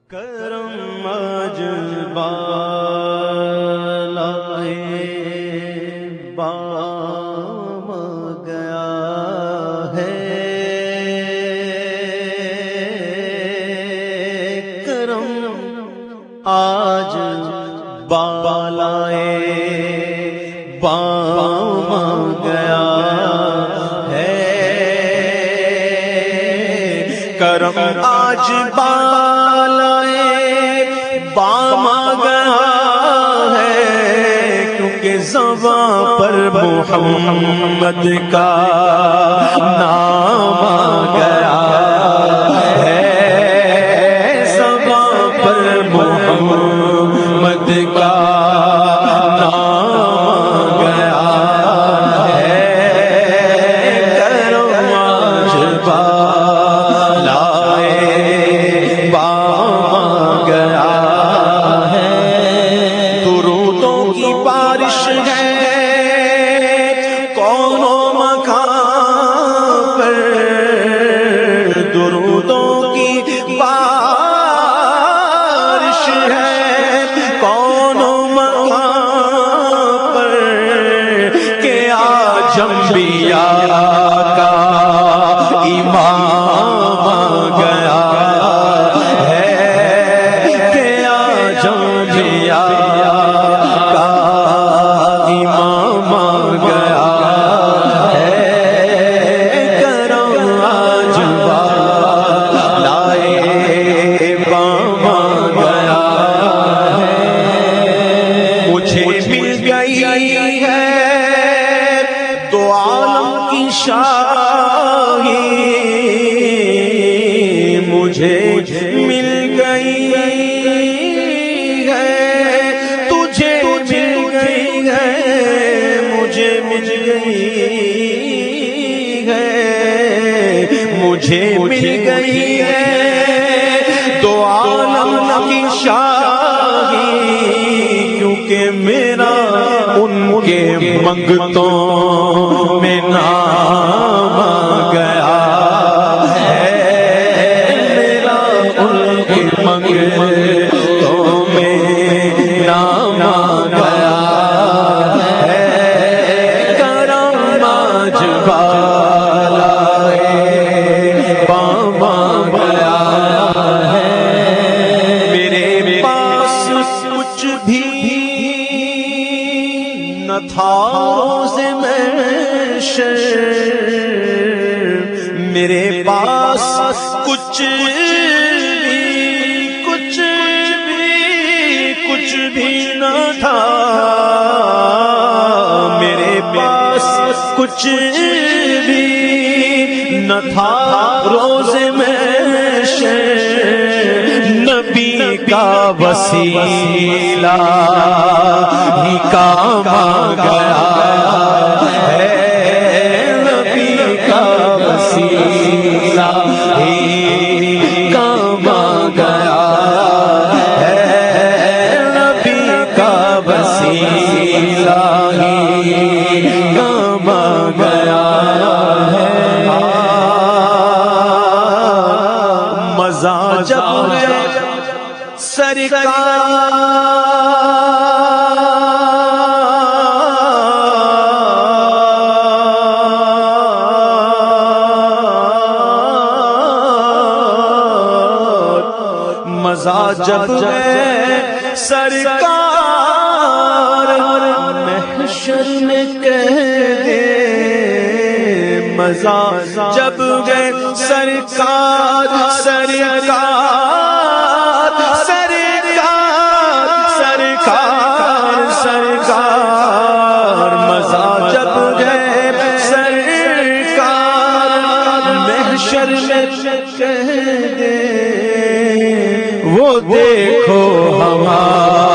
کرم آج بالائے بام گیا ہے، کرم آج بالائے بام گیا ہے، کرم آج بالائے بام گیا ہے، کیونکہ زباں پر محمد کا نام آ گیا ہے، زباں پر محمد کا نام آ گیا ہے، کرم آج بالائے بام آ گیا ہے، درودوں کی بارش ہے کون و مکان پر، درودوں کی بارش ہے کون و مکان پر، کہ آج انبیاء کا امام آ گیا ہے، کہ آج انبیاء کا امام آ گیا ہے، کرم آج بالائے بام آ گیا ہے، مجھے مل گئی ہے تو عالم کی شاہی، مجھے مل گئی ہے، تجھے مل گئی ہے، مجھے مل گئی ہے، مجھے مل گئی ہے تو عالم کی شاہی، کیونکہ میرا ان کے منگتوں میں نام آ گیا ہے، میرا ان کے منگتوں میں نام آ گیا ہے، کرم آج بالائے بام آ گیا ہے، میرے پاس کچھ بھی نہ تھا روز محشر، میرے پاس کچھ بھی نہ تھا، میرے پاس کچھ بھی نہ تھا روز محشر، نبی کا وسیلہ ہی کام آ گیا ہے، نبی کا وسیلہ ہی کام آ گیا ہے، نبی کا وسیلہ ہی کام آ گیا ہے، مزہ جب ہے مزہ جب ہے سرکار محشر میں کہہ دے، مزہ جب ہے سرکار سرکار سرکار سرکار، مزہ جب ہے سرکار محشر میں کہہ دے، وہ دیکھو ہمارا